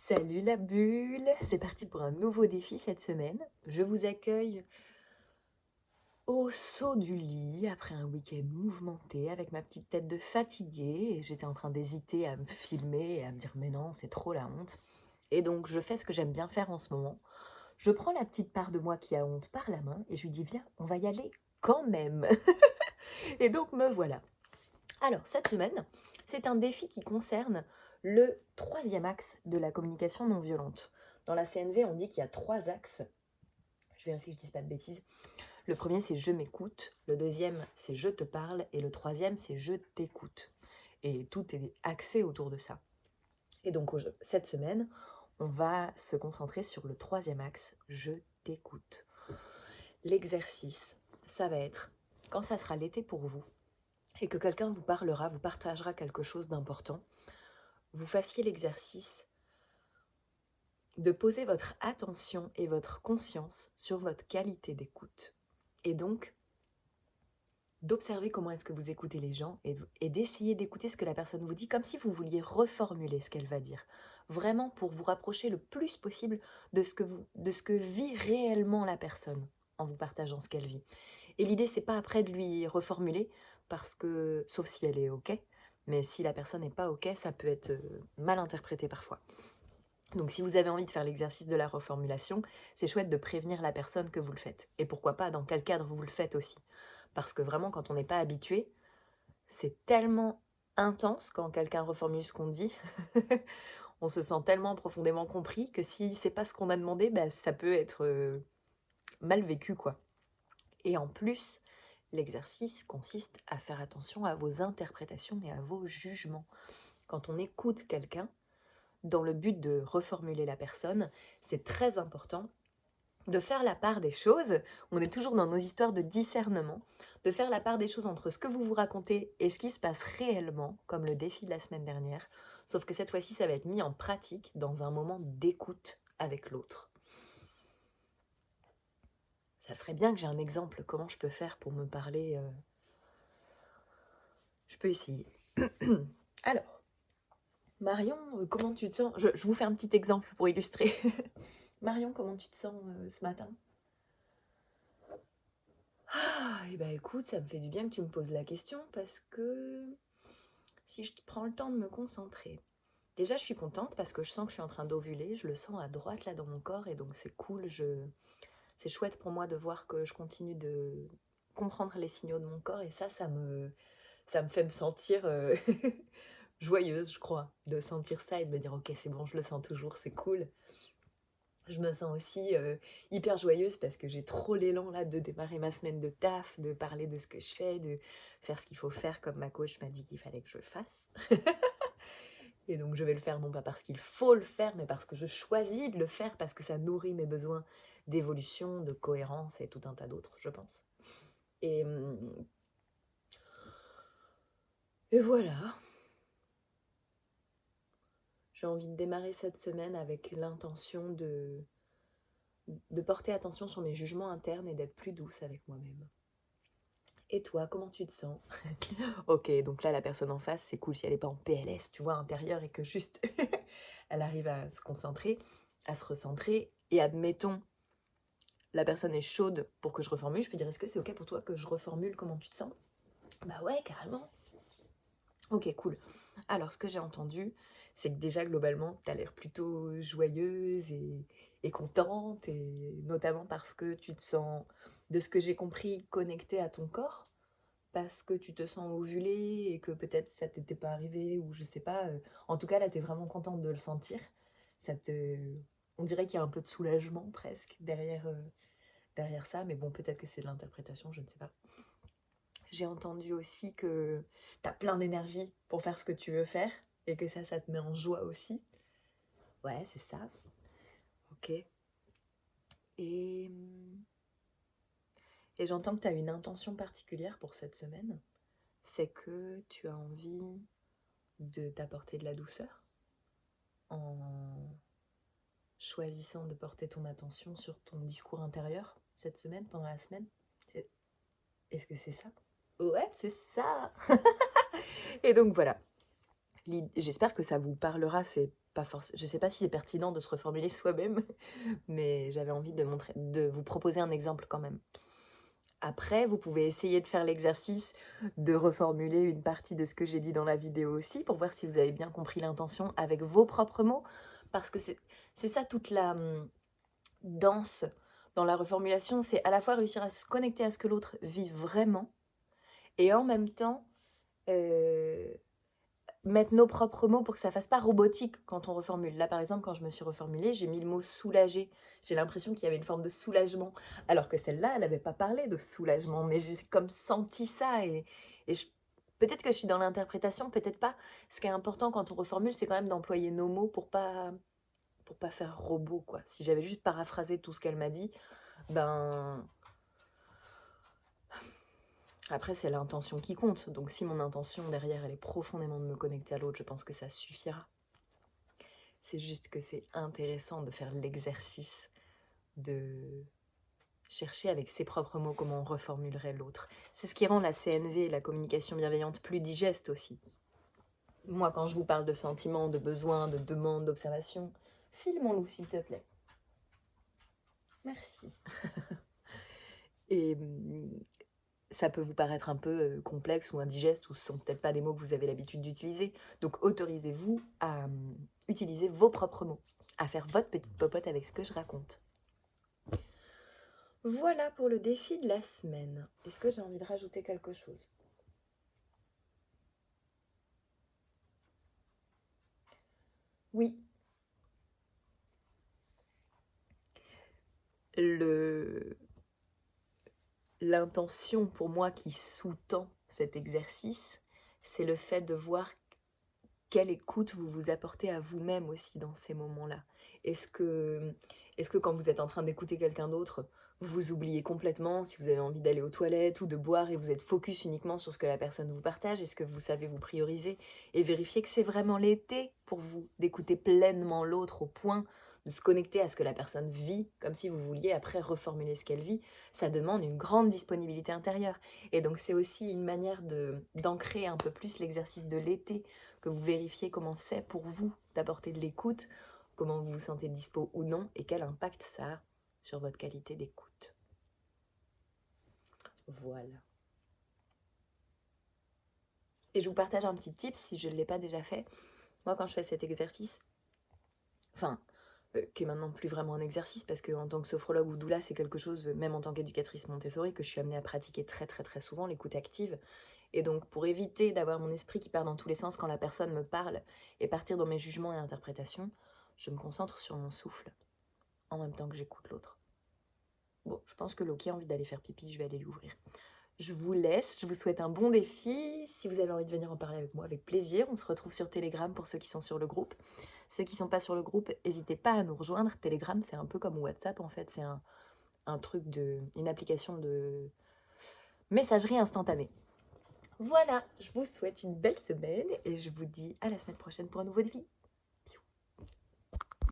Salut la bulle, c'est parti pour un nouveau défi cette semaine. Je vous accueille au saut du lit après un week-end mouvementé avec ma petite tête de fatiguée et j'étais en train d'hésiter à me filmer et à me dire mais non, c'est trop la honte. Et donc je fais ce que j'aime bien faire en ce moment. Je prends la petite part de moi qui a honte par la main et je lui dis viens, on va y aller quand même. Et donc me voilà. Alors cette semaine, c'est un défi qui concerne le troisième axe de la communication non violente. Dans la CNV, on dit qu'il y a trois axes. Je vérifie que je ne dise pas de bêtises. Le premier, c'est je m'écoute. Le deuxième, c'est je te parle. Et le troisième, c'est je t'écoute. Et tout est axé autour de ça. Et donc, cette semaine, on va se concentrer sur le troisième axe, je t'écoute. L'exercice, ça va être, quand ça sera l'été pour vous, et que quelqu'un vous parlera, vous partagera quelque chose d'important, vous fassiez l'exercice de poser votre attention et votre conscience sur votre qualité d'écoute. Et donc, d'observer comment est-ce que vous écoutez les gens et d'essayer d'écouter ce que la personne vous dit comme si vous vouliez reformuler ce qu'elle va dire. Vraiment pour vous rapprocher le plus possible de ce que vit réellement la personne en vous partageant ce qu'elle vit. Et l'idée, c'est pas après de lui reformuler, parce que, sauf si elle est OK, mais si la personne n'est pas OK, ça peut être mal interprété parfois. Donc si vous avez envie de faire l'exercice de la reformulation, c'est chouette de prévenir la personne que vous le faites. Et pourquoi pas, dans quel cadre vous le faites aussi. Parce que vraiment, quand on n'est pas habitué, c'est tellement intense quand quelqu'un reformule ce qu'on dit. On se sent tellement profondément compris que si c'est pas ce qu'on a demandé, bah, ça peut être mal vécu, quoi. Et en plus, l'exercice consiste à faire attention à vos interprétations et à vos jugements. Quand on écoute quelqu'un, dans le but de reformuler la personne, c'est très important de faire la part des choses. On est toujours dans nos histoires de discernement, de faire la part des choses entre ce que vous vous racontez et ce qui se passe réellement, comme le défi de la semaine dernière, sauf que cette fois-ci, ça va être mis en pratique dans un moment d'écoute avec l'autre. Ça serait bien que j'ai un exemple, comment je peux faire pour me parler. Je peux essayer. Alors, Marion, comment tu te sens? Je vous fais un petit exemple pour illustrer. Marion, comment tu te sens ce matin? Ah, et bah écoute, ça me fait du bien que tu me poses la question parce que si je prends le temps de me concentrer, déjà je suis contente parce que je sens que je suis en train d'ovuler, je le sens à droite là dans mon corps et donc c'est cool, c'est chouette pour moi de voir que je continue de comprendre les signaux de mon corps et ça me fait me sentir joyeuse, je crois, de sentir ça et de me dire ok c'est bon, je le sens toujours, c'est cool. Je me sens aussi hyper joyeuse parce que j'ai trop l'élan là de démarrer ma semaine de taf, de parler de ce que je fais, de faire ce qu'il faut faire comme ma coach m'a dit qu'il fallait que je fasse. Et donc je vais le faire non pas parce qu'il faut le faire, mais parce que je choisis de le faire, parce que ça nourrit mes besoins d'évolution, de cohérence et tout un tas d'autres, je pense. Et, et voilà, j'ai envie de démarrer cette semaine avec l'intention de porter attention sur mes jugements internes et d'être plus douce avec moi-même. Et toi, comment tu te sens? Ok, donc là, la personne en face, c'est cool si elle n'est pas en PLS, tu vois, intérieur, et que juste, elle arrive à se concentrer, à se recentrer, et admettons, la personne est chaude pour que je reformule, je peux dire, est-ce que c'est ok pour toi que je reformule comment tu te sens? Bah ouais, carrément. Ok, cool. Alors, ce que j'ai entendu, c'est que déjà, globalement, tu as l'air plutôt joyeuse et contente, et notamment parce que tu te sens, de ce que j'ai compris, connectée à ton corps, parce que tu te sens ovulée et que peut-être ça t'était pas arrivé ou je sais pas. En tout cas, là, t'es vraiment contente de le sentir. Ça te... On dirait qu'il y a un peu de soulagement presque derrière ça, mais bon, peut-être que c'est de l'interprétation, je ne sais pas. J'ai entendu aussi que t'as plein d'énergie pour faire ce que tu veux faire et que ça te met en joie aussi. Ouais, c'est ça. Ok. Et, et j'entends que tu as une intention particulière pour cette semaine. C'est que tu as envie de t'apporter de la douceur en choisissant de porter ton attention sur ton discours intérieur cette semaine, pendant la semaine. Est-ce que c'est ça? Ouais, c'est ça. Et donc voilà. J'espère que ça vous parlera. C'est je sais pas si c'est pertinent de se reformuler soi-même, mais j'avais envie de vous proposer un exemple quand même. Après, vous pouvez essayer de faire l'exercice de reformuler une partie de ce que j'ai dit dans la vidéo aussi, pour voir si vous avez bien compris l'intention avec vos propres mots, parce que c'est ça toute la danse dans la reformulation, c'est à la fois réussir à se connecter à ce que l'autre vit vraiment, et en même temps mettre nos propres mots pour que ça fasse pas robotique quand on reformule. Là, par exemple, quand je me suis reformulée, j'ai mis le mot soulager. J'ai l'impression qu'il y avait une forme de soulagement, alors que celle-là, elle n'avait pas parlé de soulagement, mais j'ai comme senti ça, peut-être que je suis dans l'interprétation, peut-être pas. Ce qui est important quand on reformule, c'est quand même d'employer nos mots pour pas faire robot, quoi. Si j'avais juste paraphrasé tout ce qu'elle m'a dit, ben après, c'est l'intention qui compte. Donc si mon intention derrière, elle est profondément de me connecter à l'autre, je pense que ça suffira. C'est juste que c'est intéressant de faire l'exercice de chercher avec ses propres mots comment on reformulerait l'autre. C'est ce qui rend la CNV, la communication bienveillante, plus digeste aussi. Moi, quand je vous parle de sentiments, de besoins, de demandes, d'observations, file mon loup, s'il te plaît. Merci. Et ça peut vous paraître un peu complexe ou indigeste, ou ce sont peut-être pas des mots que vous avez l'habitude d'utiliser. Donc autorisez-vous à utiliser vos propres mots, à faire votre petite popote avec ce que je raconte. Voilà pour le défi de la semaine. Est-ce que j'ai envie de rajouter quelque chose? Oui. L'intention pour moi qui sous-tend cet exercice, c'est le fait de voir quelle écoute vous vous apportez à vous-même aussi dans ces moments-là. Est-ce que quand vous êtes en train d'écouter quelqu'un d'autre, vous vous oubliez complètement si vous avez envie d'aller aux toilettes ou de boire et vous êtes focus uniquement sur ce que la personne vous partage? Est-ce que vous savez vous prioriser et vérifier que c'est vraiment l'été pour vous, d'écouter pleinement l'autre au point de se connecter à ce que la personne vit, comme si vous vouliez après reformuler ce qu'elle vit? Ça demande une grande disponibilité intérieure. Et donc c'est aussi une manière d'ancrer un peu plus l'exercice de l'été, que vous vérifiez comment c'est pour vous d'apporter de l'écoute, comment vous vous sentez dispo ou non, et quel impact ça a sur votre qualité d'écoute. Voilà. Et je vous partage un petit tip si je ne l'ai pas déjà fait. Moi, quand je fais cet exercice, qui est maintenant plus vraiment un exercice, parce qu'en tant que sophrologue ou doula, c'est quelque chose, même en tant qu'éducatrice Montessori, que je suis amenée à pratiquer très très très souvent, l'écoute active. Et donc, pour éviter d'avoir mon esprit qui part dans tous les sens quand la personne me parle et partir dans mes jugements et interprétations, je me concentre sur mon souffle, en même temps que j'écoute l'autre. Bon, je pense que Loki a envie d'aller faire pipi, je vais aller lui ouvrir. Je vous laisse, je vous souhaite un bon défi. Si vous avez envie de venir en parler avec moi, avec plaisir. On se retrouve sur Telegram pour ceux qui sont sur le groupe. Ceux qui ne sont pas sur le groupe, n'hésitez pas à nous rejoindre. Telegram, c'est un peu comme WhatsApp en fait, c'est une application de messagerie instantanée. Voilà, je vous souhaite une belle semaine et je vous dis à la semaine prochaine pour un nouveau défi.